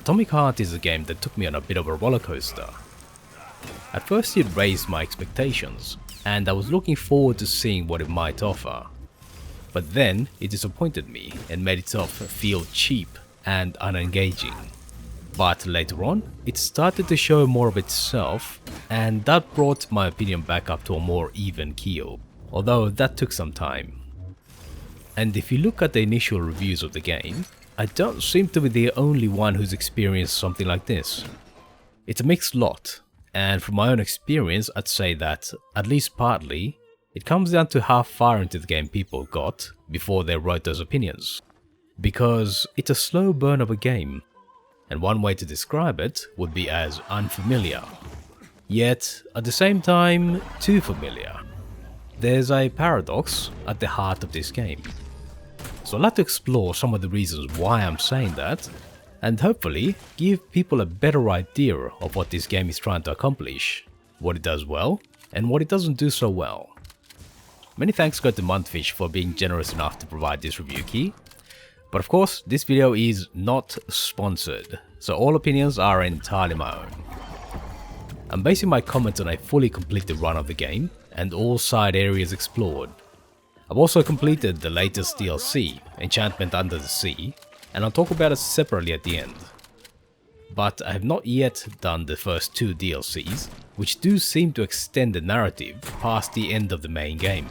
Atomic Heart is a game that took me on a bit of a roller coaster. At first it raised my expectations, and I was looking forward to seeing what it might offer. But then it disappointed me and made itself feel cheap and unengaging. But later on, it started to show more of itself, and that brought my opinion back up to a more even keel, although that took some time. And if you look at the initial reviews of the game, I don't seem to be the only one who's experienced something like this. It's a mixed lot, and from my own experience I'd say that, at least partly, it comes down to how far into the game people got before they wrote those opinions. Because it's a slow burn of a game, and one way to describe it would be as unfamiliar. Yet, at the same time, too familiar. There's a paradox at the heart of this game. So I'd like to explore some of the reasons why I'm saying that, and hopefully give people a better idea of what this game is trying to accomplish, what it does well, and what it doesn't do so well. Many thanks go to Monthfish for being generous enough to provide this review key. But of course, this video is not sponsored, so all opinions are entirely my own. I'm basing my comments on a fully completed run of the game, and all side areas explored. I've also completed the latest DLC, Enchantment Under the Sea, and I'll talk about it separately at the end. But I have not yet done the first two DLCs, which do seem to extend the narrative past the end of the main game.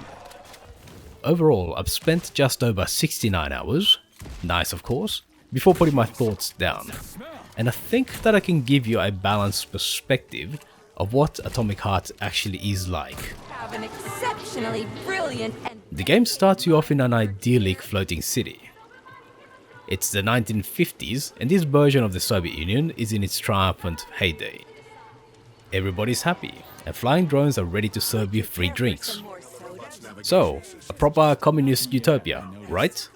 Overall, I've spent just over 69 hours, nice of course, before putting my thoughts down, and I think that I can give you a balanced perspective of what Atomic Heart actually is like. Have an exceptionally brilliant and The game starts you off in an idyllic floating city. It's the 1950s, and this version of the Soviet Union is in its triumphant heyday. Everybody's happy, and flying drones are ready to serve you free drinks. So, a proper communist utopia, right?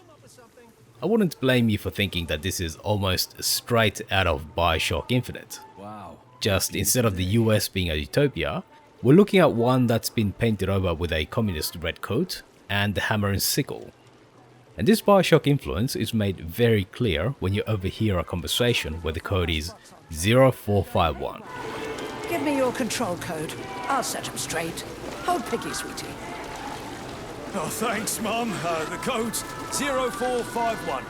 I wouldn't blame you for thinking that this is almost straight out of Bioshock Infinite. Just instead of the US being a utopia, we're looking at one that's been painted over with a communist red coat and the hammer and sickle. And this Bioshock influence is made very clear when you overhear a conversation where the code is 0451. Give me your control code. I'll set him straight. Hold Piggy, sweetie. Oh, thanks, Mum. The code's 0451.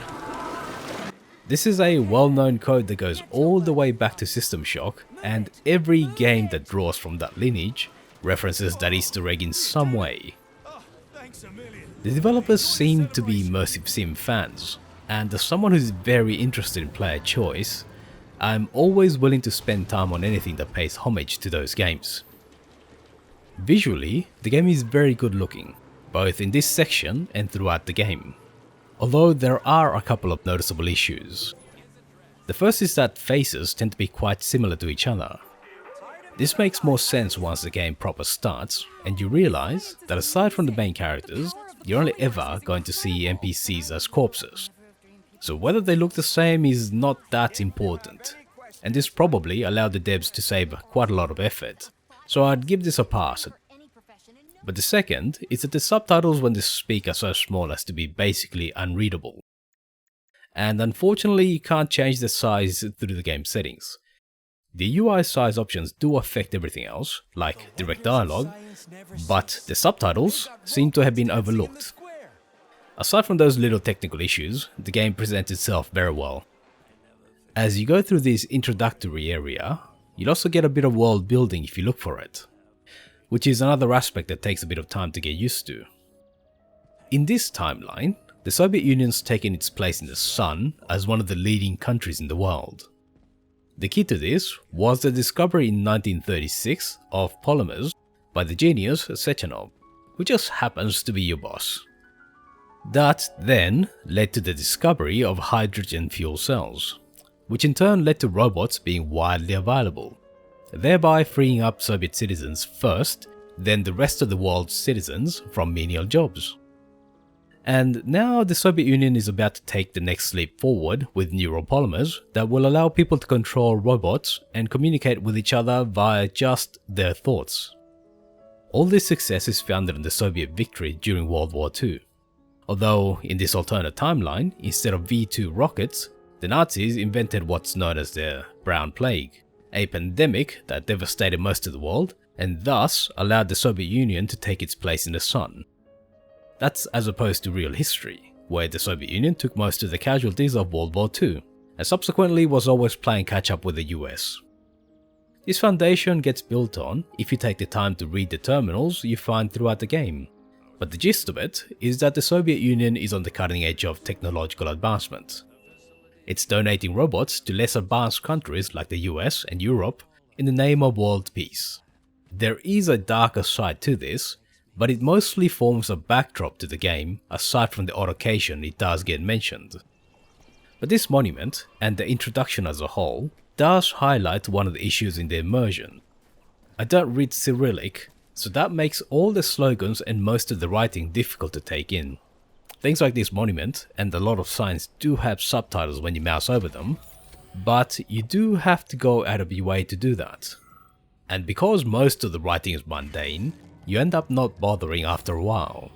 This is a well-known code that goes all the way back to System Shock, and every game that draws from that lineage references that Easter egg in some way. The developers seem to be immersive sim fans, and as someone who's very interested in player choice, I'm always willing to spend time on anything that pays homage to those games. Visually, the game is very good looking, both in this section and throughout the game. Although there are a couple of noticeable issues. The first is that faces tend to be quite similar to each other. This makes more sense once the game proper starts, and you realize that aside from the main characters, you're only ever going to see NPCs as corpses. So whether they look the same is not that important, and this probably allowed the devs to save quite a lot of effort, so I'd give this a pass. But the second is that the subtitles when they speak are so small as to be basically unreadable. And unfortunately you can't change the size through the game settings. The UI size options do affect everything else, like direct dialogue, but the subtitles seem to have been overlooked. Aside from those little technical issues, the game presents itself very well. As you go through this introductory area, you'll also get a bit of world building if you look for it, which is another aspect that takes a bit of time to get used to. In this timeline, the Soviet Union's taken its place in the sun as one of the leading countries in the world. The key to this was the discovery in 1936 of polymers by the genius Sechenov, who just happens to be your boss. That then led to the discovery of hydrogen fuel cells, which in turn led to robots being widely available, thereby freeing up Soviet citizens first, then the rest of the world's citizens from menial jobs. And now the Soviet Union is about to take the next leap forward with neuropolymers that will allow people to control robots and communicate with each other via just their thoughts. All this success is founded on the Soviet victory during World War II. Although in this alternate timeline, instead of V2 rockets, The Nazis invented what's known as the Brown Plague, a pandemic that devastated most of the world and thus allowed the Soviet Union to take its place in the sun. That's as opposed to real history, where the Soviet Union took most of the casualties of World War II, and subsequently was always playing catch up with the US. This foundation gets built on if you take the time to read the terminals you find throughout the game, but the gist of it is that the Soviet Union is on the cutting edge of technological advancement. It's donating robots to less advanced countries like the US and Europe in the name of world peace. There is a darker side to this, but it mostly forms a backdrop to the game aside from the odd occasion it does get mentioned. But this monument, and the introduction as a whole, does highlight one of the issues in the immersion. I don't read Cyrillic, so that makes all the slogans and most of the writing difficult to take in. Things like this monument and a lot of signs do have subtitles when you mouse over them, but you do have to go out of your way to do that. And because most of the writing is mundane, you end up not bothering after a while.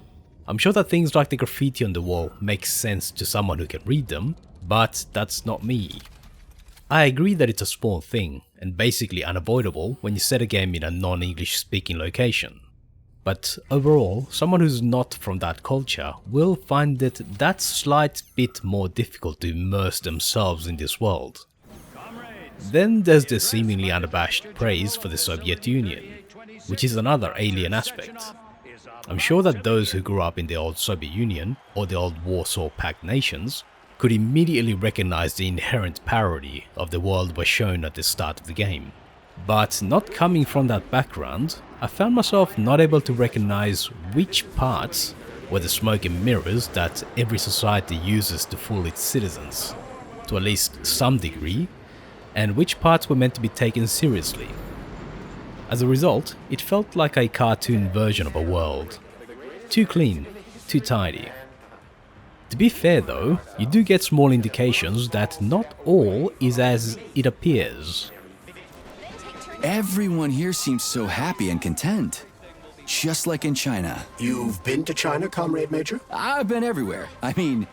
I'm sure that things like the graffiti on the wall make sense to someone who can read them, but that's not me. I agree that it's a small thing and basically unavoidable when you set a game in a non-English speaking location. But overall, someone who's not from that culture will find it that slight bit more difficult to immerse themselves in this world. Then there's the seemingly unabashed praise for the Soviet Union, which is another alien aspect. I'm sure that those who grew up in the old Soviet Union or the old Warsaw Pact nations could immediately recognize the inherent parody of the world was shown at the start of the game. But not coming from that background, I found myself not able to recognize which parts were the smoke and mirrors that every society uses to fool its citizens, to at least some degree, and which parts were meant to be taken seriously. As a result, it felt like a cartoon version of a world. Too clean, too tidy. To be fair though, you do get small indications that not all is as it appears. Everyone here seems so happy and content. Just like in China. You've been to China, Comrade Major? I've been everywhere. I mean,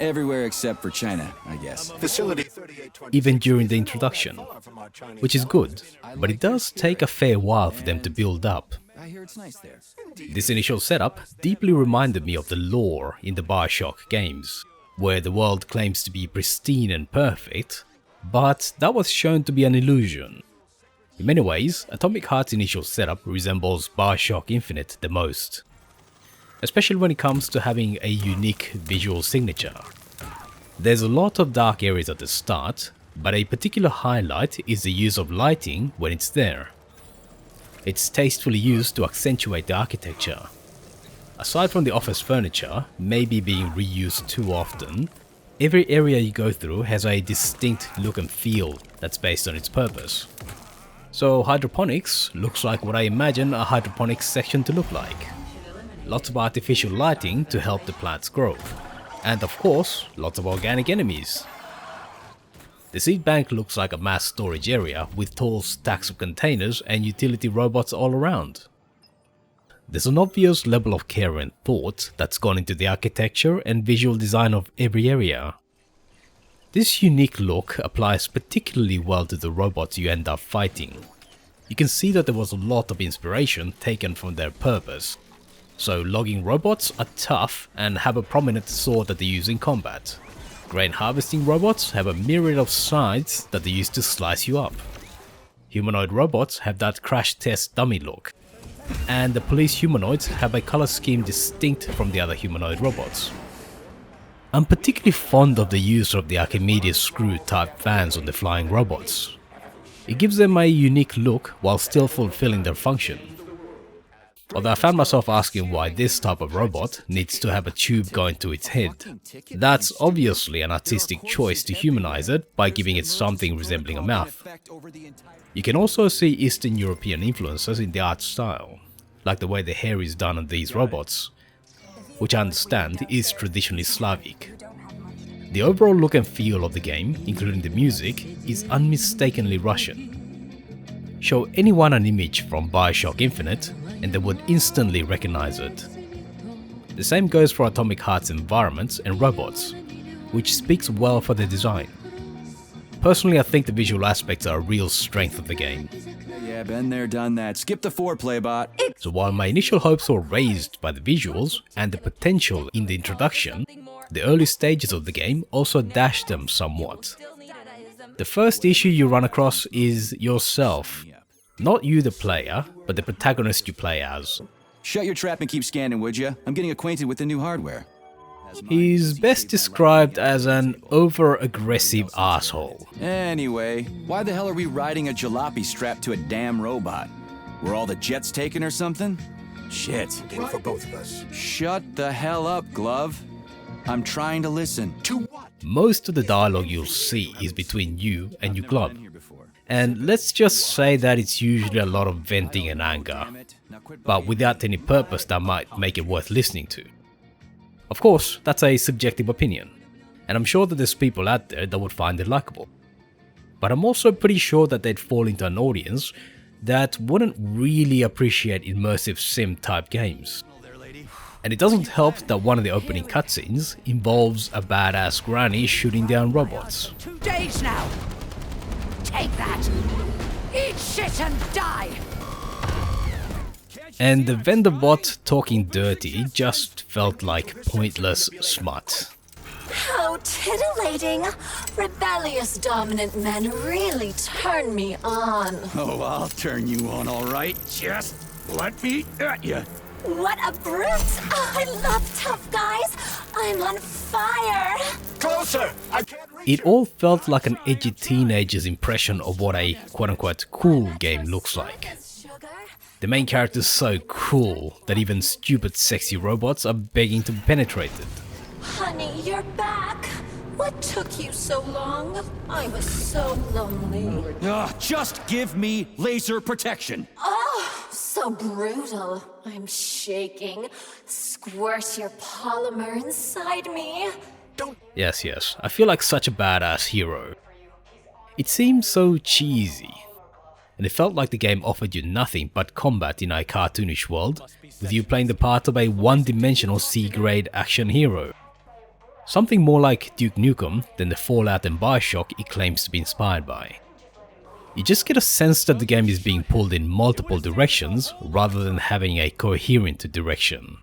everywhere except for China, I guess. Facility 3820. Even during the introduction, which is good, but it does take a fair while for them to build up. I hear it's nice there. This initial setup deeply reminded me of the lore in the Bioshock games, where the world claims to be pristine and perfect, but that was shown to be an illusion. In many ways, Atomic Heart's initial setup resembles Bioshock Infinite the most, especially when it comes to having a unique visual signature. There's a lot of dark areas at the start, but a particular highlight is the use of lighting when it's there. It's tastefully used to accentuate the architecture. Aside from the office furniture maybe being reused too often, every area you go through has a distinct look and feel that's based on its purpose. So hydroponics looks like what I imagine a hydroponics section to look like. Lots of artificial lighting to help the plants grow. And of course, lots of organic enemies. The seed bank looks like a mass storage area with tall stacks of containers and utility robots all around. There's an obvious level of care and thought that's gone into the architecture and visual design of every area. This unique look applies particularly well to the robots you end up fighting. You can see that there was a lot of inspiration taken from their purpose. So logging robots are tough and have a prominent sword that they use in combat. Grain harvesting robots have a myriad of sides that they use to slice you up. Humanoid robots have that crash test dummy look. And the police humanoids have a color scheme distinct from the other humanoid robots. I'm particularly fond of the use of the Archimedes screw type fans on the flying robots. It gives them a unique look while still fulfilling their function. Although I found myself asking why this type of robot needs to have a tube going to its head. That's obviously an artistic choice to humanize it by giving it something resembling a mouth. You can also see Eastern European influences in the art style, like the way the hair is done on these robots, which I understand is traditionally Slavic. The overall look and feel of the game, including the music, is unmistakably Russian. Show anyone an image from Bioshock Infinite and they would instantly recognize it. The same goes for Atomic Heart's environments and robots. which speaks well for the design. Personally, I think the visual aspects are a real strength of the game. Yeah, been there, done that. Skip the foreplay, bot. So while my initial hopes were raised by the visuals and the potential in the introduction, the early stages of the game also dashed them somewhat. The first issue you run across is yourself. Not you the player, but the protagonist you play as. Shut your trap and keep scanning, would you? I'm getting acquainted with the new hardware. He's best described as an over-aggressive asshole. Anyway, why the hell are we riding a jalopy strapped to a damn robot? Were all the jets taken or something? Shit. Game for both of us. Shut the hell up, Glove. I'm trying to listen. To what? Most of the dialogue you'll see is between you and your Glove. And let's just say that it's usually a lot of venting and anger, but without any purpose that might make it worth listening to. Of course, that's a subjective opinion, and I'm sure that there's people out there that would find it likable. But I'm also pretty sure that they'd fall into an audience that wouldn't really appreciate immersive sim type games. And it doesn't help that one of the opening cutscenes involves a badass granny shooting down robots. 2 days now. Take that. Eat shit and die. And the vendor bot talking dirty just felt like pointless smut. How titillating! Rebellious dominant men really turn me on. Oh, I'll turn you on, all right. Just let me at you. What a brute! Oh, I love tough guys. I'm on fire. Closer! I can't reach It all felt like an edgy teenager's impression of what a quote-unquote cool game looks like. Sugar? The main character is so cool that even stupid sexy robots are begging to be penetrated. Honey, you're back. What took you so long? I was so lonely. Just give me laser protection. Oh, so brutal. I'm shaking. Squirt your polymer inside me. Yes, I feel like such a badass hero. It seems so cheesy, and it felt like the game offered you nothing but combat in a cartoonish world, with you playing the part of a one-dimensional C-grade action hero. Something more like Duke Nukem than the Fallout and Bioshock it claims to be inspired by. You just get a sense that the game is being pulled in multiple directions rather than having a coherent direction.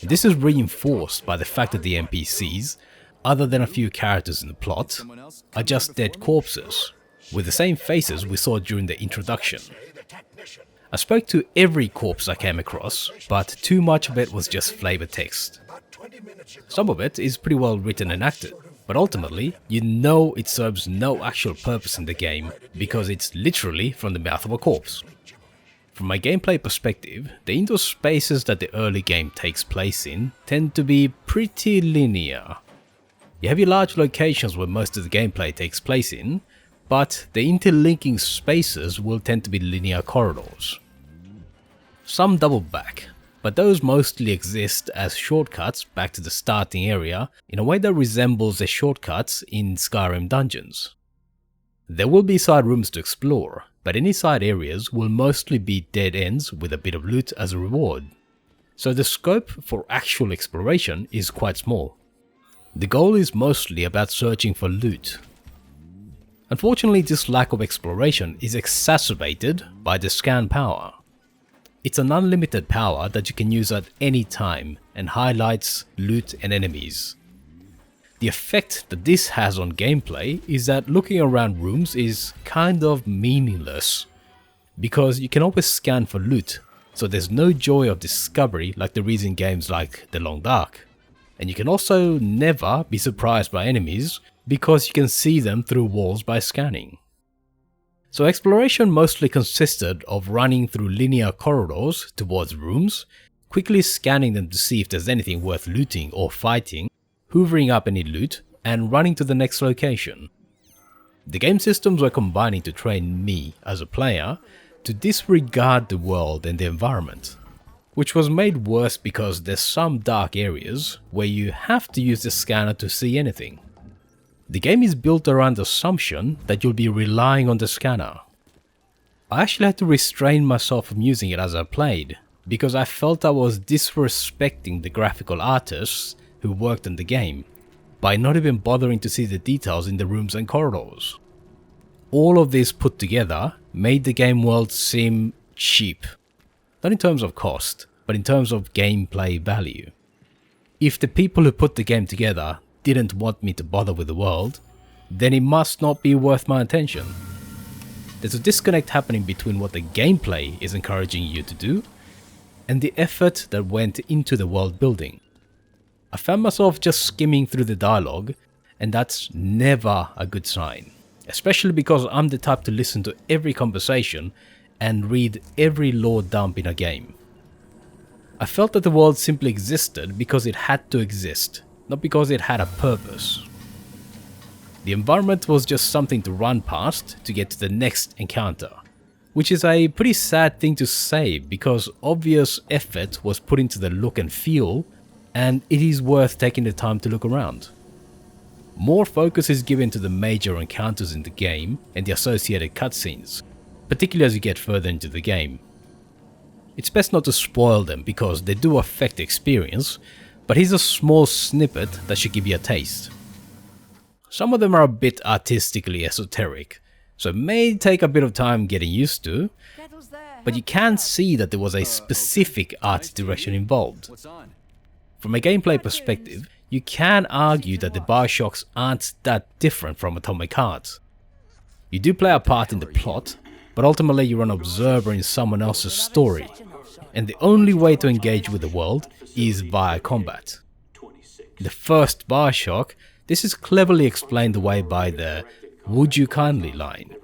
This is reinforced by the fact that the NPCs, other than a few characters in the plot, are just dead corpses, with the same faces we saw during the introduction. I spoke to every corpse I came across, but too much of it was just flavor text. Some of it is pretty well written and acted, but ultimately, you know it serves no actual purpose in the game because it's literally from the mouth of a corpse. From my gameplay perspective, the indoor spaces that the early game takes place in tend to be pretty linear. You have your large locations where most of the gameplay takes place in, but the interlinking spaces will tend to be linear corridors. Some double back, but those mostly exist as shortcuts back to the starting area in a way that resembles the shortcuts in Skyrim dungeons. There will be side rooms to explore, but any side areas will mostly be dead ends with a bit of loot as a reward. So the scope for actual exploration is quite small. The goal is mostly about searching for loot. Unfortunately, this lack of exploration is exacerbated by the scan power. It's an unlimited power that you can use at any time and highlights loot and enemies. The effect that this has on gameplay is that looking around rooms is kind of meaningless, because you can always scan for loot, so there's no joy of discovery like there is in games like The Long Dark. And you can also never be surprised by enemies, because you can see them through walls by scanning. So exploration mostly consisted of running through linear corridors towards rooms, quickly scanning them to see if there's anything worth looting or fighting, hoovering up any loot, and running to the next location. The game systems were combining to train me, as a player, to disregard the world and the environment, which was made worse because there's some dark areas where you have to use the scanner to see anything. The game is built around the assumption that you'll be relying on the scanner. I actually had to restrain myself from using it as I played, because I felt I was disrespecting the graphical artists who worked on the game, by not even bothering to see the details in the rooms and corridors. All of this put together made the game world seem cheap. Not in terms of cost, but in terms of gameplay value. If the people who put the game together didn't want me to bother with the world, then it must not be worth my attention. There's a disconnect happening between what the gameplay is encouraging you to do and the effort that went into the world building. I found myself just skimming through the dialogue, and that's never a good sign, especially because I'm the type to listen to every conversation and read every lore dump in a game. I felt that the world simply existed because it had to exist, not because it had a purpose. The environment was just something to run past to get to the next encounter, which is a pretty sad thing to say because obvious effort was put into the look and feel, and it is worth taking the time to look around. More focus is given to the major encounters in the game and the associated cutscenes, particularly as you get further into the game. It's best not to spoil them because they do affect the experience, but here's a small snippet that should give you a taste. Some of them are a bit artistically esoteric, so it may take a bit of time getting used to, but you can see that there was a specific art direction involved. From a gameplay perspective, you can argue that the Bioshocks aren't that different from Atomic Heart. You do play a part in the plot, but ultimately you're an observer in someone else's story, and the only way to engage with the world is via combat. In the first Bioshock, this is cleverly explained away by the "would you kindly" line.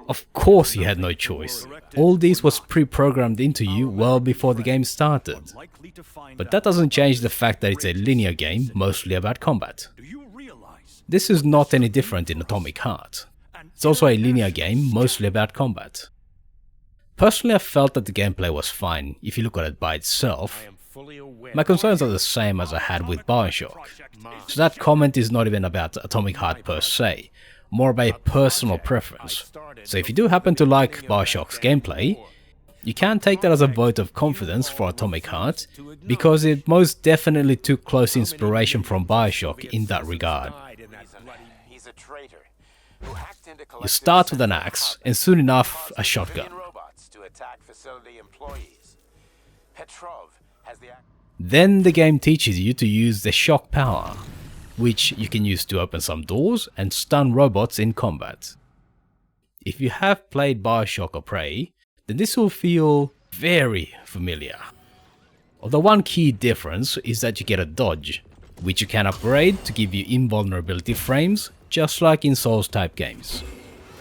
Of course you had no choice. All this was pre-programmed into you well before the game started. But that doesn't change the fact that it's a linear game mostly about combat. This is not any different in Atomic Heart. It's also a linear game mostly about combat. Personally, I felt that the gameplay was fine if you look at it by itself. My concerns are the same as I had with Bioshock. So that comment is not even about Atomic Heart per se, more of a personal preference. So if you do happen to like Bioshock's gameplay, you can take that as a vote of confidence for Atomic Heart, because it most definitely took close inspiration from Bioshock in that regard. You start with an axe, and soon enough a shotgun. Then the game teaches you to use the shock power, which you can use to open some doors and stun robots in combat. If you have played Bioshock or Prey, then this will feel very familiar. Although one key difference is that you get a dodge, which you can upgrade to give you invulnerability frames, just like in Souls type games.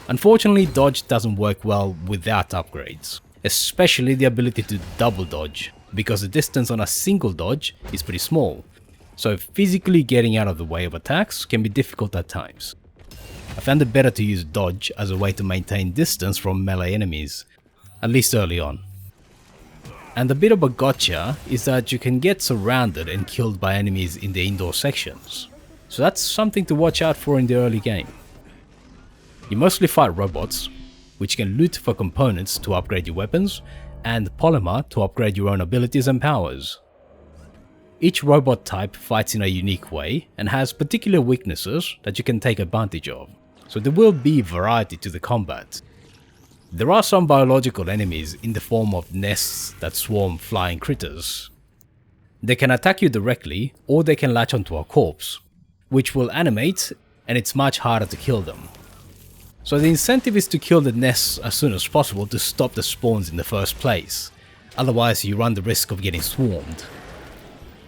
Unfortunately, dodge doesn't work well without upgrades, especially the ability to double dodge, because the distance on a single dodge is pretty small, so physically getting out of the way of attacks can be difficult at times. I found it better to use dodge as a way to maintain distance from melee enemies, at least early on. And a bit of a gotcha is that you can get surrounded and killed by enemies in the indoor sections, so that's something to watch out for in the early game. You mostly fight robots, which can loot for components to upgrade your weapons, and polymer to upgrade your own abilities and powers. Each robot type fights in a unique way and has particular weaknesses that you can take advantage of, so there will be variety to the combat. There are some biological enemies in the form of nests that swarm flying critters. They can attack you directly, or they can latch onto a corpse, which will animate, and it's much harder to kill them. So the incentive is to kill the nests as soon as possible to stop the spawns in the first place, otherwise you run the risk of getting swarmed.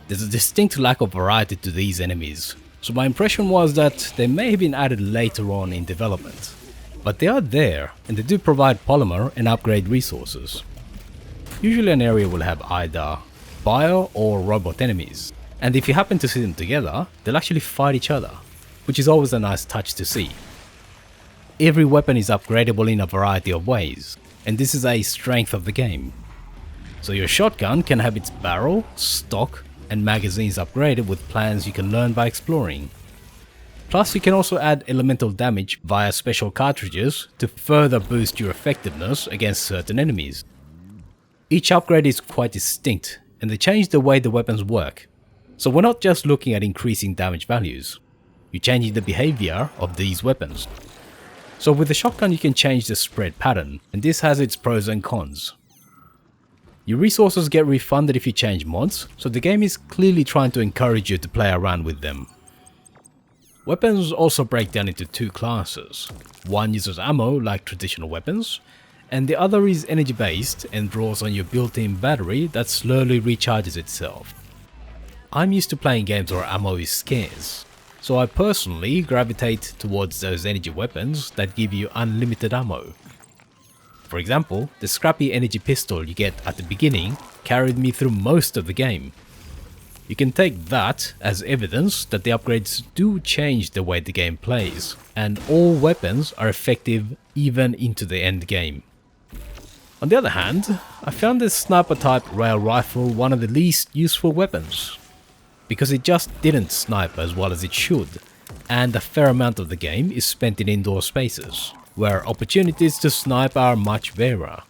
There's a distinct lack of variety to these enemies, so my impression was that they may have been added later on in development. But they are there, and they do provide polymer and upgrade resources. Usually an area will have either bio or robot enemies, and if you happen to see them together, they'll actually fight each other, which is always a nice touch to see. Every weapon is upgradable in a variety of ways, and this is a strength of the game. So your shotgun can have its barrel, stock, and magazines upgraded with plans you can learn by exploring. Plus you can also add elemental damage via special cartridges to further boost your effectiveness against certain enemies. Each upgrade is quite distinct, and they change the way the weapons work, So we're not just looking at increasing damage values, you're changing the behavior of these weapons. So with the shotgun you can change the spread pattern, and this has its pros and cons. Your resources get refunded if you change mods, so the game is clearly trying to encourage you to play around with them. Weapons also break down into two classes. One uses ammo like traditional weapons, and the other is energy based and draws on your built-in battery that slowly recharges itself. I'm used to playing games where ammo is scarce, so I personally gravitate towards those energy weapons that give you unlimited ammo. For example, the scrappy energy pistol you get at the beginning carried me through most of the game. You can take that as evidence that the upgrades do change the way the game plays, and all weapons are effective even into the end game. On the other hand, I found the sniper type rail rifle one of the least useful weapons, because it just didn't snipe as well as it should, and a fair amount of the game is spent in indoor spaces, where opportunities to snipe are much rarer.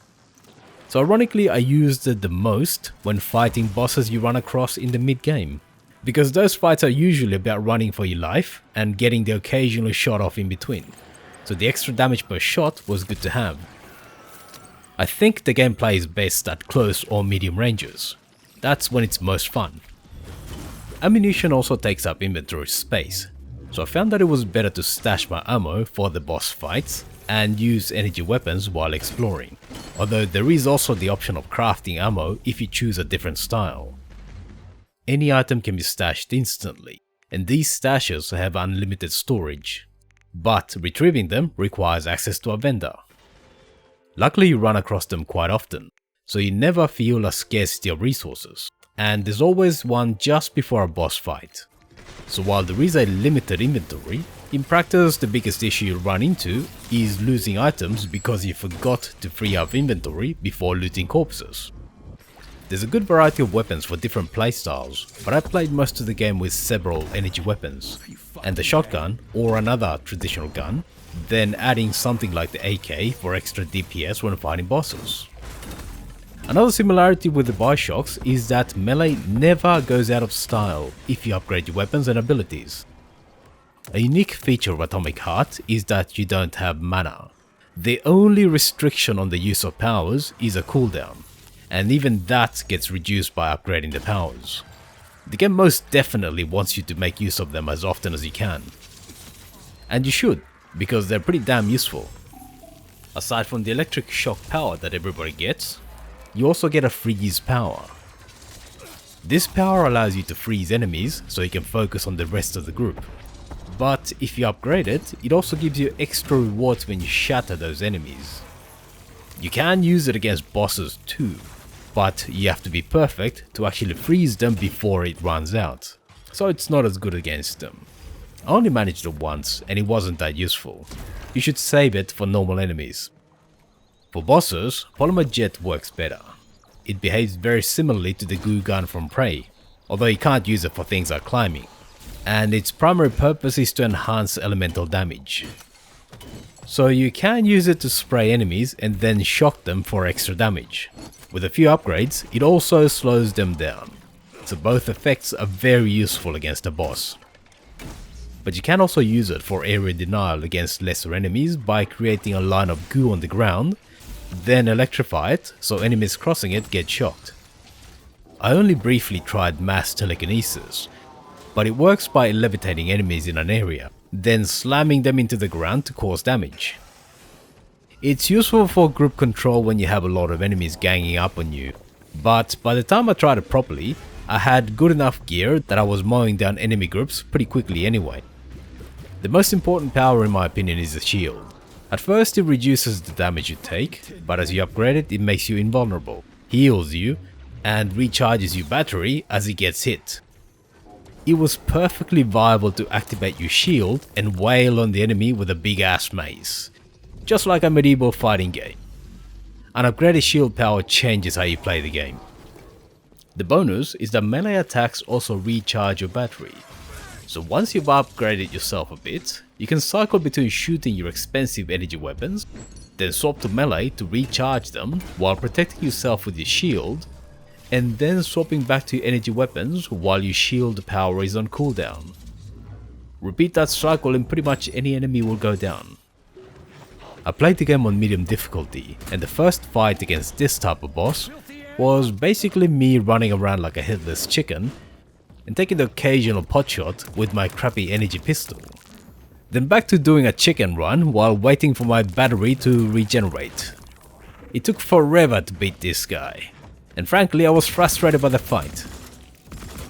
So ironically, I used it the most when fighting bosses you run across in the mid-game, because those fights are usually about running for your life and getting the occasional shot off in between, so the extra damage per shot was good to have. I think the game plays best at close or medium ranges. That's when it's most fun. Ammunition also takes up inventory space, so I found that it was better to stash my ammo for the boss fights and use energy weapons while exploring, although there is also the option of crafting ammo if you choose a different style. Any item can be stashed instantly, and these stashes have unlimited storage, but retrieving them requires access to a vendor. Luckily you run across them quite often, so you never feel a scarcity of resources, and there's always one just before a boss fight. So while there is a limited inventory, in practice the biggest issue you run into is losing items because you forgot to free up inventory before looting corpses. There's a good variety of weapons for different playstyles, but I played most of the game with several energy weapons, and the shotgun or another traditional gun, then adding something like the AK for extra DPS when fighting bosses. Another similarity with the Bioshocks is that melee never goes out of style if you upgrade your weapons and abilities. A unique feature of Atomic Heart is that you don't have mana. The only restriction on the use of powers is a cooldown, and even that gets reduced by upgrading the powers. The game most definitely wants you to make use of them as often as you can. And you should, because they're pretty damn useful. Aside from the electric shock power that everybody gets, you also get a freeze power. This power allows you to freeze enemies so you can focus on the rest of the group. But if you upgrade it, it also gives you extra rewards when you shatter those enemies. You can use it against bosses too, but you have to be perfect to actually freeze them before it runs out, so it's not as good against them. I only managed it once and it wasn't that useful. You should save it for normal enemies. For bosses, Polymer Jet works better. It behaves very similarly to the Goo Gun from Prey, although you can't use it for things like climbing, and its primary purpose is to enhance elemental damage. So you can use it to spray enemies and then shock them for extra damage. With a few upgrades, it also slows them down, so both effects are very useful against a boss. But you can also use it for area denial against lesser enemies by creating a line of goo on the ground, then electrify it so enemies crossing it get shocked. I only briefly tried mass telekinesis, but it works by levitating enemies in an area, then slamming them into the ground to cause damage. It's useful for group control when you have a lot of enemies ganging up on you, but by the time I tried it properly, I had good enough gear that I was mowing down enemy groups pretty quickly anyway. The most important power in my opinion is the shield. At first it reduces the damage you take, but as you upgrade it, it makes you invulnerable, heals you, and recharges your battery as it gets hit. It was perfectly viable to activate your shield and wail on the enemy with a big ass mace, just like a medieval fighting game. An upgraded shield power changes how you play the game. The bonus is that melee attacks also recharge your battery. So once you've upgraded yourself a bit, you can cycle between shooting your expensive energy weapons, then swap to melee to recharge them while protecting yourself with your shield, and then swapping back to energy weapons while your shield power is on cooldown. Repeat that cycle and pretty much any enemy will go down. I played the game on medium difficulty, and the first fight against this type of boss was basically me running around like a headless chicken and taking the occasional potshot with my crappy energy pistol. Then back to doing a chicken run while waiting for my battery to regenerate. It took forever to beat this guy, and frankly I was frustrated by the fight.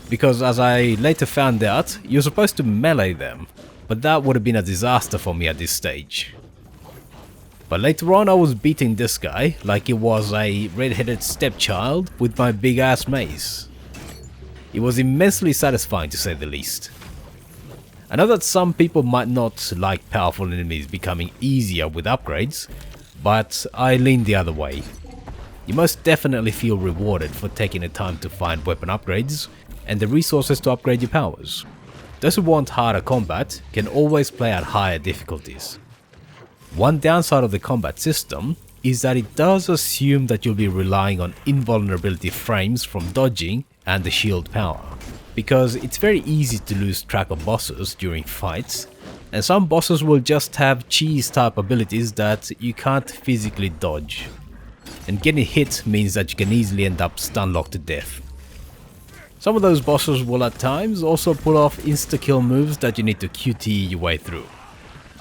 Because as I later found out, you're supposed to melee them, but that would have been a disaster for me at this stage. But later on I was beating this guy like he was a red-headed stepchild with my big ass mace. It was immensely satisfying to say the least. I know that some people might not like powerful enemies becoming easier with upgrades, but I lean the other way. You most definitely feel rewarded for taking the time to find weapon upgrades and the resources to upgrade your powers. Those who want harder combat can always play at higher difficulties. One downside of the combat system is that it does assume that you'll be relying on invulnerability frames from dodging and the shield power, because it's very easy to lose track of bosses during fights, and some bosses will just have cheese type abilities that you can't physically dodge, and getting hit means that you can easily end up stun locked to death. Some of those bosses will at times also pull off insta-kill moves that you need to QTE your way through.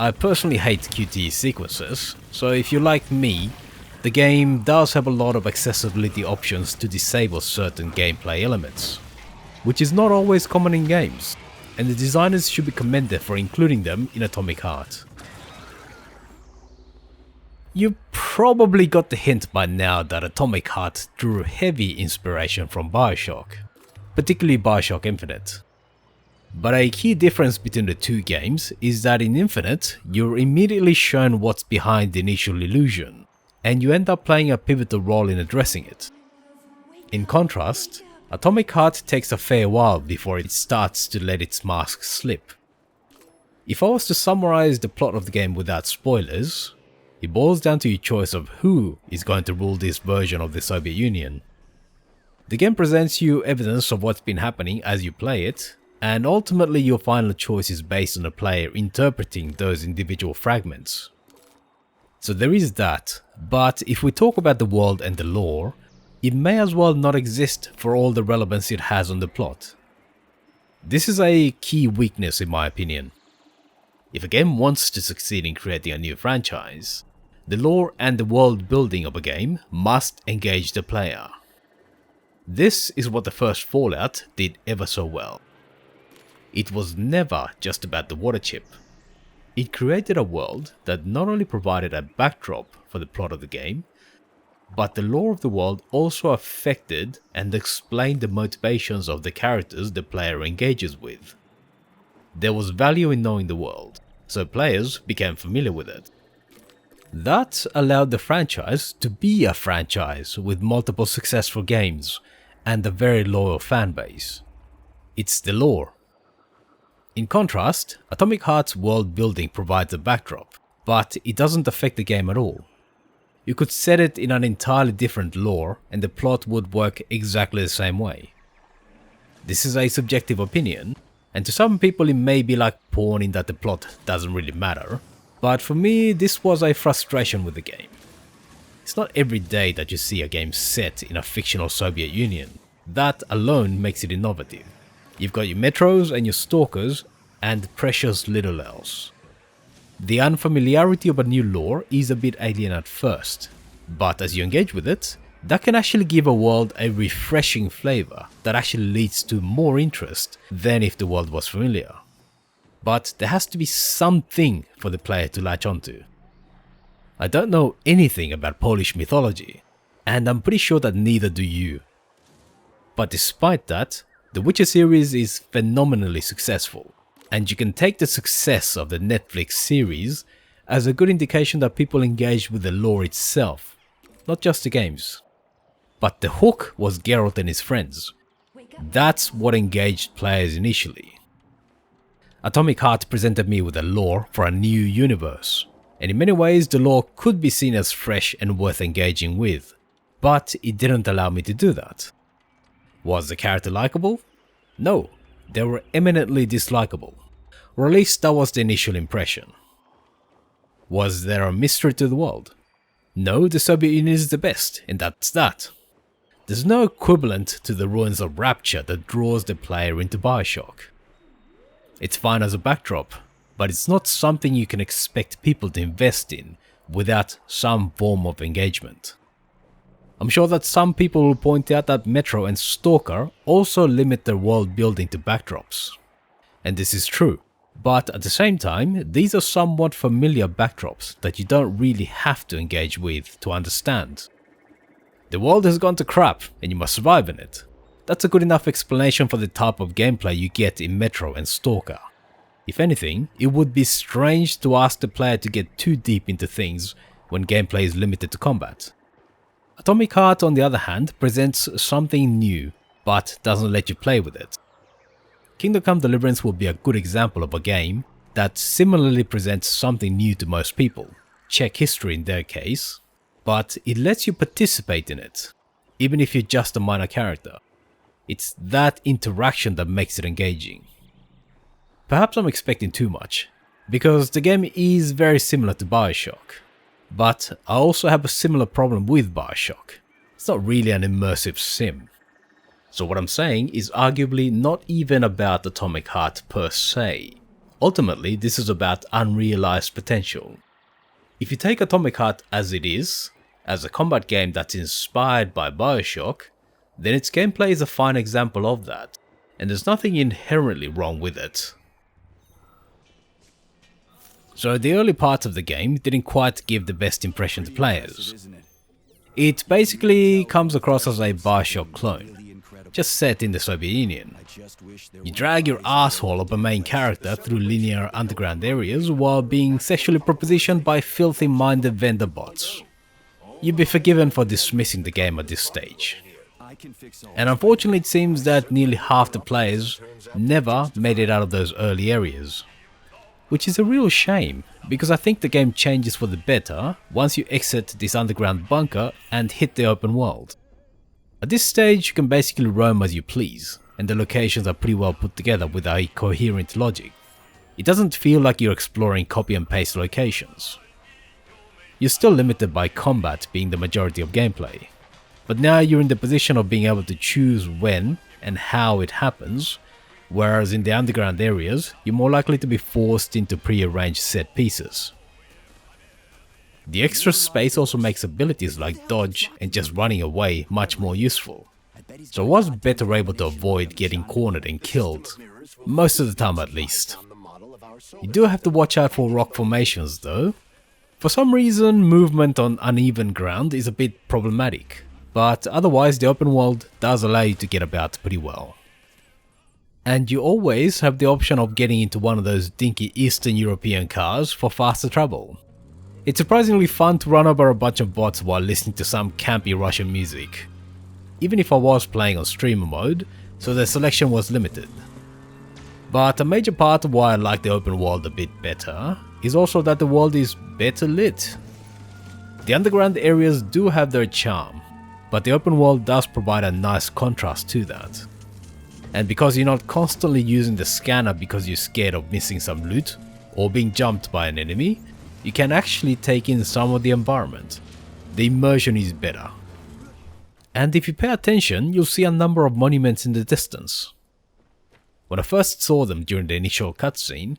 I personally hate QTE sequences, so if you're like me, the game does have a lot of accessibility options to disable certain gameplay elements, which is not always common in games, and the designers should be commended for including them in Atomic Heart. You probably got the hint by now that Atomic Heart drew heavy inspiration from Bioshock, particularly Bioshock Infinite. But a key difference between the two games is that in Infinite, you're immediately shown what's behind the initial illusion, and you end up playing a pivotal role in addressing it. In contrast, Atomic Heart takes a fair while before it starts to let its mask slip. If I was to summarize the plot of the game without spoilers, it boils down to your choice of who is going to rule this version of the Soviet Union. The game presents you evidence of what's been happening as you play it, and ultimately your final choice is based on the player interpreting those individual fragments. So there is that, but if we talk about the world and the lore, it may as well not exist for all the relevance it has on the plot. This is a key weakness in my opinion. If a game wants to succeed in creating a new franchise, the lore and the world building of a game must engage the player. This is what the first Fallout did ever so well. It was never just about the water chip. It created a world that not only provided a backdrop for the plot of the game, but the lore of the world also affected and explained the motivations of the characters the player engages with. There was value in knowing the world, so players became familiar with it. That allowed the franchise to be a franchise with multiple successful games and a very loyal fanbase. It's the lore. In contrast, Atomic Heart's world building provides a backdrop, but it doesn't affect the game at all. You could set it in an entirely different lore and the plot would work exactly the same way. This is a subjective opinion, and to some people it may be like porn in that the plot doesn't really matter, but for me this was a frustration with the game. It's not every day that you see a game set in a fictional Soviet Union. That alone makes it innovative. You've got your metros and your stalkers, and precious little else. The unfamiliarity of a new lore is a bit alien at first, but as you engage with it, that can actually give a world a refreshing flavor that actually leads to more interest than if the world was familiar. But there has to be something for the player to latch onto. I don't know anything about Polish mythology, and I'm pretty sure that neither do you. But despite that, the Witcher series is phenomenally successful, and you can take the success of the Netflix series as a good indication that people engage with the lore itself, not just the games. But the hook was Geralt and his friends. That's what engaged players initially. Atomic Heart presented me with a lore for a new universe, and in many ways the lore could be seen as fresh and worth engaging with, but it didn't allow me to do that. Was the character likable? No, they were eminently dislikable. Or at least that was the initial impression. Was there a mystery to the world? No, the Soviet Union is the best, and that's that. There's no equivalent to the ruins of Rapture that draws the player into Bioshock. It's fine as a backdrop, but it's not something you can expect people to invest in without some form of engagement. I'm sure that some people will point out that Metro and Stalker also limit their world building to backdrops. And this is true, but at the same time, these are somewhat familiar backdrops that you don't really have to engage with to understand. The world has gone to crap and you must survive in it. That's a good enough explanation for the type of gameplay you get in Metro and Stalker. If anything, it would be strange to ask the player to get too deep into things when gameplay is limited to combat. Atomic Heart, on the other hand, presents something new, but doesn't let you play with it. Kingdom Come Deliverance will be a good example of a game that similarly presents something new to most people, check history in their case, but it lets you participate in it, even if you're just a minor character. It's that interaction that makes it engaging. Perhaps I'm expecting too much, because the game is very similar to Bioshock. But I also have a similar problem with Bioshock. It's not really an immersive sim. So what I'm saying is arguably not even about Atomic Heart per se. Ultimately, this is about unrealized potential. If you take Atomic Heart as it is, as a combat game that's inspired by Bioshock, then its gameplay is a fine example of that, and there's nothing inherently wrong with it. So the early parts of the game didn't quite give the best impression to players. It basically comes across as a Bioshock clone, just set in the Soviet Union. You drag your asshole of a main character through linear underground areas while being sexually propositioned by filthy-minded vendor bots. You'd be forgiven for dismissing the game at this stage. And unfortunately it seems that nearly half the players never made it out of those early areas. Which is a real shame, because I think the game changes for the better once you exit this underground bunker and hit the open world. At this stage you can basically roam as you please, and the locations are pretty well put together with a coherent logic. It doesn't feel like you're exploring copy and paste locations. You're still limited by combat being the majority of gameplay, but now you're in the position of being able to choose when and how it happens, whereas in the underground areas, you're more likely to be forced into pre-arranged set pieces. The extra space also makes abilities like dodge and just running away much more useful. So I was better able to avoid getting cornered and killed, most of the time at least. You do have to watch out for rock formations though. For some reason, movement on uneven ground is a bit problematic, but otherwise the open world does allow you to get about pretty well. And you always have the option of getting into one of those dinky Eastern European cars for faster travel. It's surprisingly fun to run over a bunch of bots while listening to some campy Russian music. Even if I was playing on streamer mode, so the selection was limited. But a major part of why I like the open world a bit better is also that the world is better lit. The underground areas do have their charm, but the open world does provide a nice contrast to that. And because you're not constantly using the scanner because you're scared of missing some loot or being jumped by an enemy, you can actually take in some of the environment. The immersion is better. And if you pay attention, you'll see a number of monuments in the distance. When I first saw them during the initial cutscene,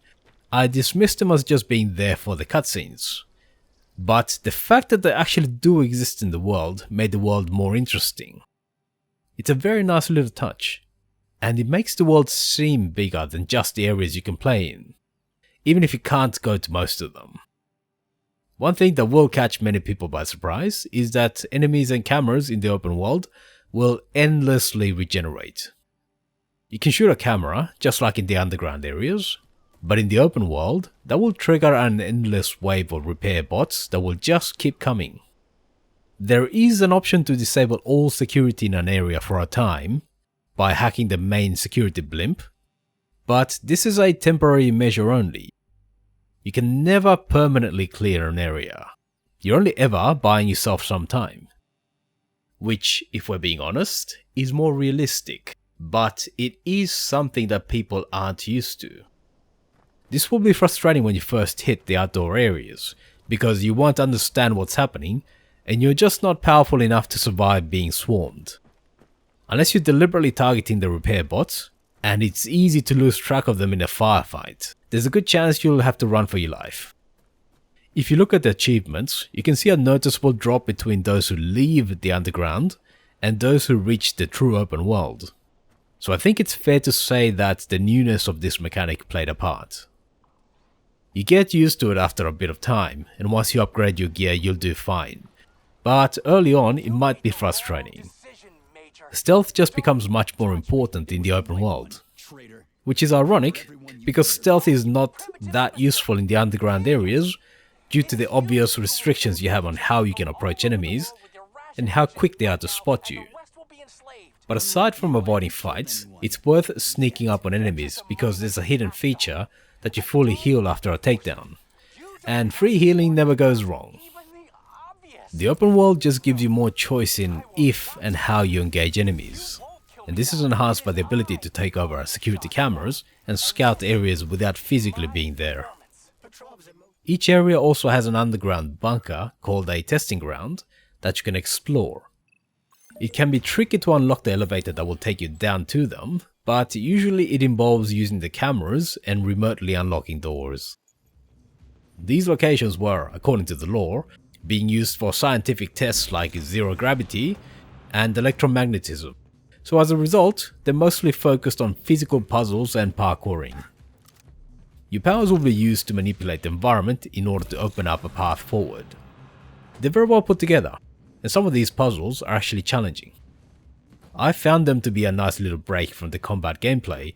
I dismissed them as just being there for the cutscenes. But the fact that they actually do exist in the world made the world more interesting. It's a very nice little touch. And it makes the world seem bigger than just the areas you can play in, even if you can't go to most of them. One thing that will catch many people by surprise is that enemies and cameras in the open world will endlessly regenerate. You can shoot a camera, just like in the underground areas, but in the open world, that will trigger an endless wave of repair bots that will just keep coming. There is an option to disable all security in an area for a time, by hacking the main security blimp, but this is a temporary measure only. You can never permanently clear an area. You're only ever buying yourself some time. which, if we're being honest, is more realistic, but it is something that people aren't used to. This will be frustrating when you first hit the outdoor areas, because you won't understand what's happening, and you're just not powerful enough to survive being swarmed. Unless you're deliberately targeting the repair bots, and it's easy to lose track of them in a firefight, there's a good chance you'll have to run for your life. If you look at the achievements, you can see a noticeable drop between those who leave the underground and those who reach the true open world. So I think it's fair to say that the newness of this mechanic played a part. You get used to it after a bit of time, and once you upgrade your gear you'll do fine. But early on it might be frustrating. Stealth just becomes much more important in the open world. Which is ironic, because stealth is not that useful in the underground areas due to the obvious restrictions you have on how you can approach enemies and how quick they are to spot you. But aside from avoiding fights, it's worth sneaking up on enemies because there's a hidden feature that you fully heal after a takedown. And free healing never goes wrong. The open world just gives you more choice in if and how you engage enemies. And this is enhanced by the ability to take over security cameras and scout areas without physically being there. Each area also has an underground bunker called a testing ground that you can explore. It can be tricky to unlock the elevator that will take you down to them, but usually it involves using the cameras and remotely unlocking doors. These locations were, according to the lore, being used for scientific tests like zero gravity and electromagnetism. So as a result, they're mostly focused on physical puzzles and parkouring. Your powers will be used to manipulate the environment in order to open up a path forward. They're very well put together, and some of these puzzles are actually challenging. I found them to be a nice little break from the combat gameplay,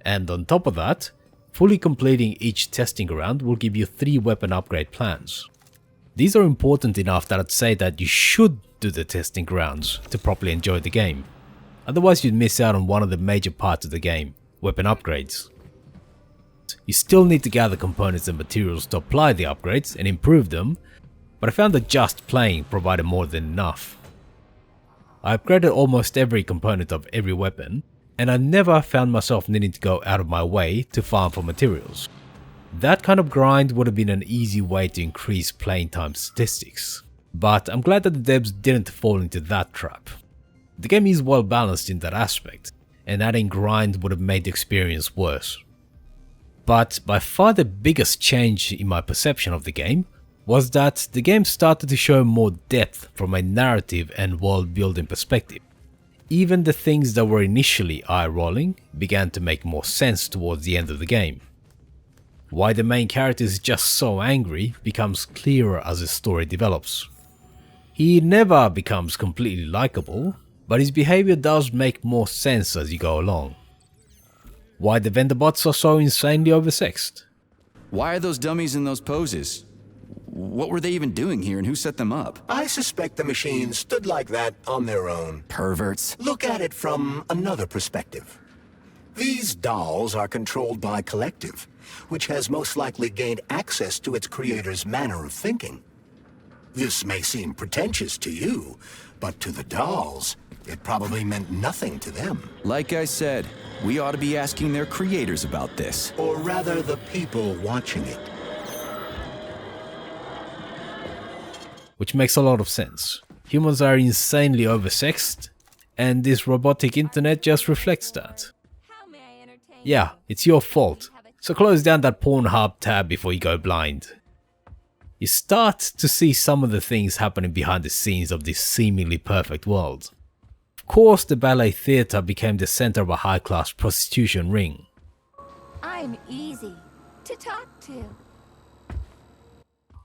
and on top of that, fully completing each testing ground will give you 3 weapon upgrade plans. These are important enough that I'd say that you should do the testing grounds to properly enjoy the game. Otherwise you'd miss out on one of the major parts of the game, weapon upgrades. You still need to gather components and materials to apply the upgrades and improve them, but I found that just playing provided more than enough. I upgraded almost every component of every weapon, and I never found myself needing to go out of my way to farm for materials. That kind of grind would have been an easy way to increase playing time statistics, but I'm glad that the devs didn't fall into that trap. The game is well balanced in that aspect, and adding grind would have made the experience worse. But by far the biggest change in my perception of the game was that the game started to show more depth from a narrative and world building perspective. Even the things that were initially eye-rolling began to make more sense towards the end of the game. Why the main character is just so angry becomes clearer as the story develops. He never becomes completely likable, but his behavior does make more sense as you go along. Why the vendor bots are so insanely oversexed. Why are those dummies in those poses? What were they even doing here and who set them up? I suspect the machines stood like that on their own. Perverts. Look at it from another perspective. These dolls are controlled by Collective, which has most likely gained access to its creator's manner of thinking. This may seem pretentious to you, but to the dolls, it probably meant nothing to them. Like I said, we ought to be asking their creators about this. Or rather, the people watching it. Which makes a lot of sense. Humans are insanely oversexed, and this robotic internet just reflects that. Yeah, it's your fault, so close down that Pornhub tab before you go blind. You start to see some of the things happening behind the scenes of this seemingly perfect world. Of course, the ballet theatre became the center of a high-class prostitution ring. I'm easy to talk to.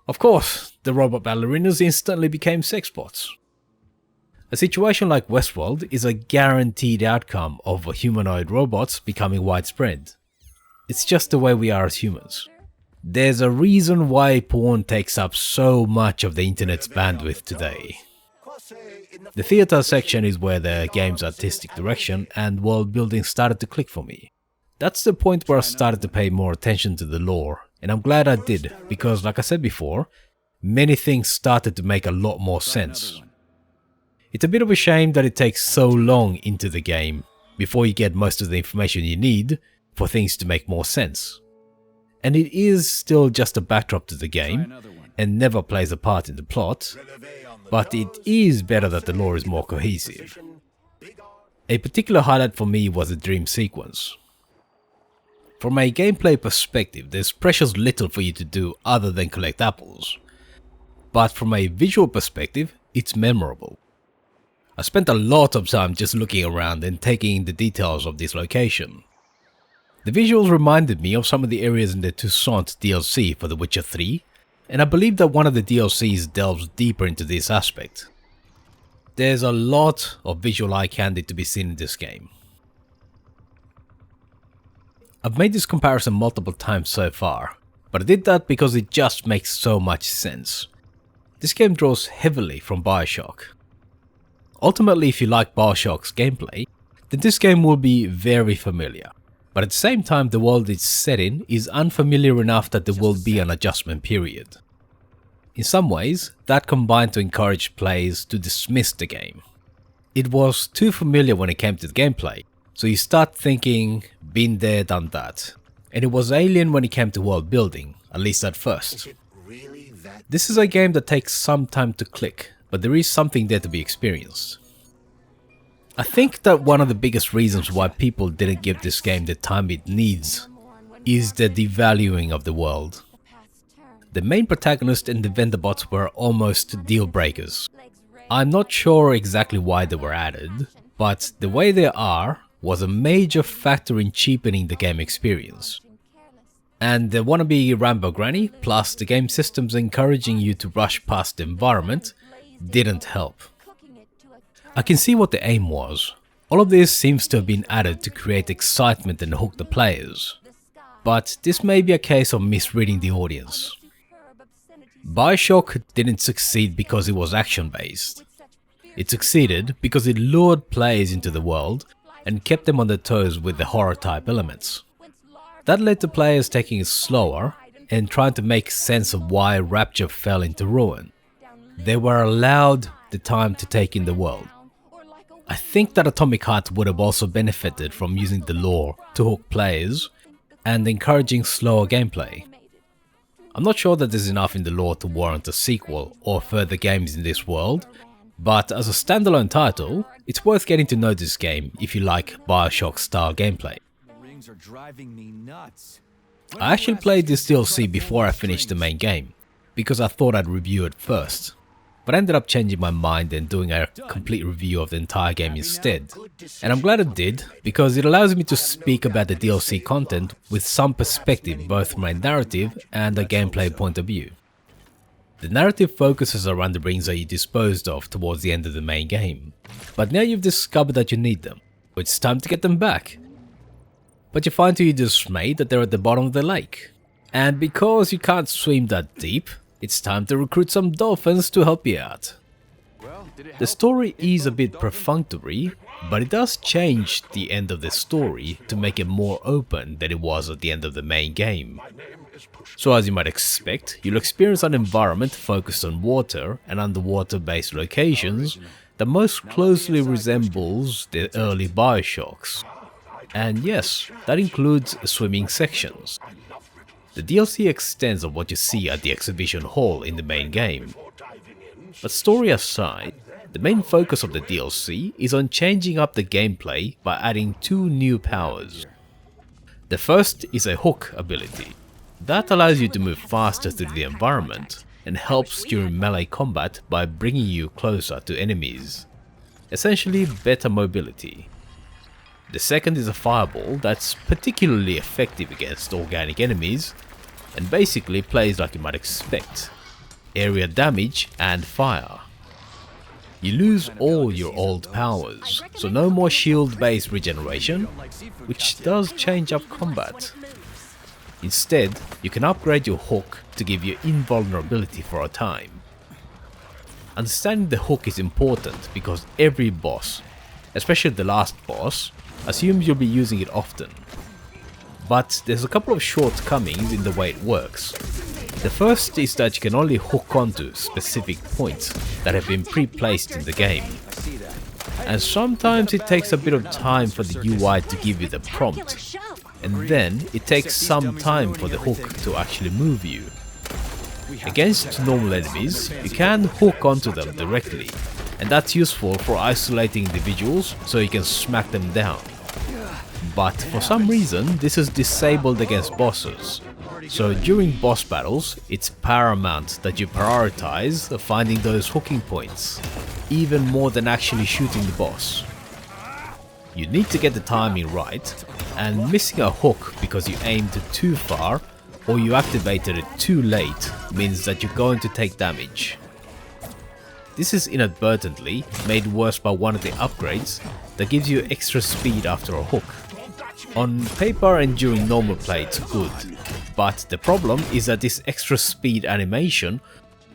Of course, the robot ballerinas instantly became sex bots. A situation like Westworld is a guaranteed outcome of humanoid robots becoming widespread. It's just the way we are as humans. There's a reason why porn takes up so much of the internet's bandwidth today. The theatre section is where the game's artistic direction and world building started to click for me. That's the point where I started to pay more attention to the lore, and I'm glad I did, because like I said before, many things started to make a lot more sense. It's a bit of a shame that it takes so long into the game before you get most of the information you need for things to make more sense. And it is still just a backdrop to the game and never plays a part in the plot, but it is better that the lore is more cohesive. A particular highlight for me was the dream sequence. From a gameplay perspective, there's precious little for you to do other than collect apples. But from a visual perspective, it's memorable. I spent a lot of time just looking around and taking in the details of this location. The visuals reminded me of some of the areas in the Toussaint DLC for The Witcher 3, and I believe that one of the DLCs delves deeper into this aspect. There's a lot of visual eye candy to be seen in this game. I've made this comparison multiple times so far, but I did that because it just makes so much sense. This game draws heavily from Bioshock. Ultimately, if you like Bioshock's gameplay, then this game will be very familiar. But at the same time, the world it's set in is unfamiliar enough that there will be an adjustment period. In some ways, that combined to encourage players to dismiss the game. It was too familiar when it came to the gameplay, so you start thinking, been there, done that. And it was alien when it came to world building, at least at first. This is a game that takes some time to click, but there is something there to be experienced. I think that one of the biggest reasons why people didn't give this game the time it needs is the devaluing of the world. The main protagonist and the vendor bots were almost deal breakers. I'm not sure exactly why they were added, but the way they are was a major factor in cheapening the game experience. And the wannabe Rambo Granny, plus the game systems encouraging you to rush past the environment, didn't help. I can see what the aim was. All of this seems to have been added to create excitement and hook the players. But this may be a case of misreading the audience. Bioshock didn't succeed because it was action-based. It succeeded because it lured players into the world and kept them on their toes with the horror-type elements. That led to players taking it slower and trying to make sense of why Rapture fell into ruin. They were allowed the time to take in the world. I think that Atomic Heart would have also benefited from using the lore to hook players and encouraging slower gameplay. I'm not sure that there's enough in the lore to warrant a sequel or further games in this world, but as a standalone title, it's worth getting to know this game if you like Bioshock style gameplay. I actually played this DLC before I finished the main game, because I thought I'd review it first, but I ended up changing my mind and doing a complete review of the entire game instead. And I'm glad I did, because it allows me to speak about the DLC content with some perspective both from a narrative and a gameplay point of view. The narrative focuses around the rings that you disposed of towards the end of the main game, but now you've discovered that you need them, so it's time to get them back. But you find to your dismay that they're at the bottom of the lake, and because you can't swim that deep, it's time to recruit some dolphins to help you out. The story is a bit perfunctory, but it does change the end of the story to make it more open than it was at the end of the main game. So as you might expect, you'll experience an environment focused on water and underwater based locations that most closely resembles the early Bioshocks. And yes, that includes swimming sections. The DLC extends on what you see at the exhibition hall in the main game. But story aside, the main focus of the DLC is on changing up the gameplay by adding two new powers. The first is a hook ability. That allows you to move faster through the environment and helps during melee combat by bringing you closer to enemies. Essentially better mobility. The second is a fireball that's particularly effective against organic enemies and basically plays like you might expect. Area damage and fire. You lose all your old powers, so no more shield based regeneration, which does change up combat. Instead, you can upgrade your hook to give you invulnerability for a time. Understanding the hook is important because every boss, especially the last boss, assumes you'll be using it often. But there's a couple of shortcomings in the way it works. The first is that you can only hook onto specific points that have been pre-placed in the game. and sometimes it takes a bit of time for the UI to give you the prompt, and then it takes some time for the hook to actually move you. Against normal enemies, you can hook onto them directly, and that's useful for isolating individuals so you can smack them down. But for some reason, this is disabled against bosses. So during boss battles, it's paramount that you prioritize finding those hooking points, even more than actually shooting the boss. You need to get the timing right, and missing a hook because you aimed too far or you activated it too late means that you're going to take damage. This is inadvertently made worse by one of the upgrades that gives you extra speed after a hook. On paper and during normal play it's good, but the problem is that this extra speed animation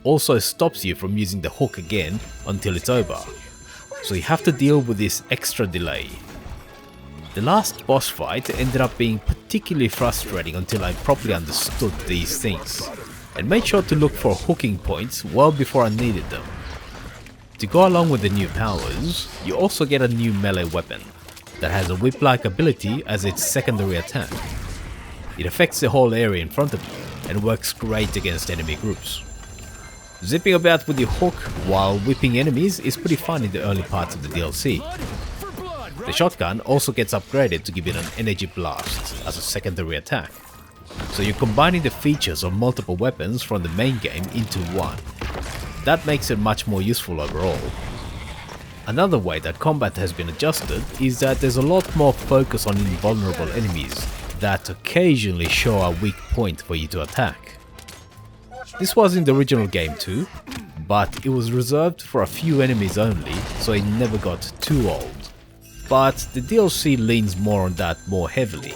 also stops you from using the hook again until it's over, so you have to deal with this extra delay. The last boss fight ended up being particularly frustrating until I properly understood these things, and made sure to look for hooking points well before I needed them. To go along with the new powers, you also get a new melee weapon that has a whip-like ability as its secondary attack. It affects the whole area in front of you and works great against enemy groups. Zipping about with your hook while whipping enemies is pretty fun in the early parts of the DLC. The shotgun also gets upgraded to give it an energy blast as a secondary attack, so you're combining the features of multiple weapons from the main game into one. That makes it much more useful overall. Another way that combat has been adjusted is that there's a lot more focus on invulnerable enemies that occasionally show a weak point for you to attack. This was in the original game too, but it was reserved for a few enemies only, so it never got too old. But the DLC leans more on that more heavily,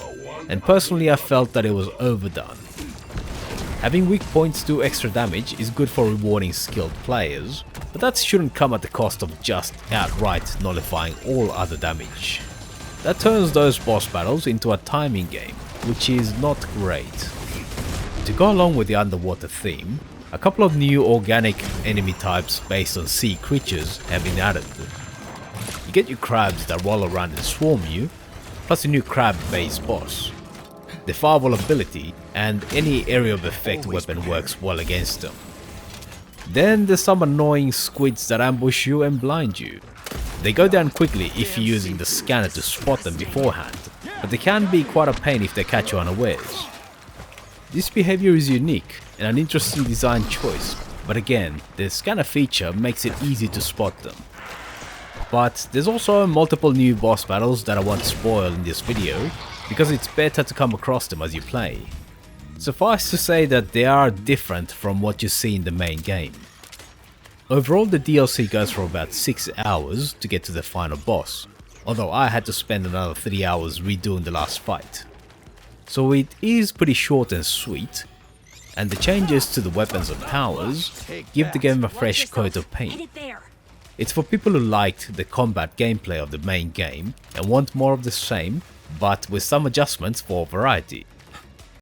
and personally I felt that it was overdone. Having weak points do extra damage is good for rewarding skilled players, but that shouldn't come at the cost of just outright nullifying all other damage. That turns those boss battles into a timing game, which is not great. To go along with the underwater theme, a couple of new organic enemy types based on sea creatures have been added. You get your crabs that roll around and swarm you, plus a new crab-based boss. The firewall ability and any area of effect weapon works well against them. Then there's some annoying squids that ambush you and blind you. They go down quickly if you're using the scanner to spot them beforehand, but they can be quite a pain if they catch you unawares. This behavior is unique and an interesting design choice, but again, the scanner feature makes it easy to spot them. But there's also multiple new boss battles that I won't spoil in this video, because it's better to come across them as you play. Suffice to say that they are different from what you see in the main game. Overall the DLC goes for about 6 hours to get to the final boss, although I had to spend another 3 hours redoing the last fight. So it is pretty short and sweet, and the changes to the weapons and powers give the game a fresh coat of paint. It's for people who liked the combat gameplay of the main game and want more of the same, but with some adjustments for variety.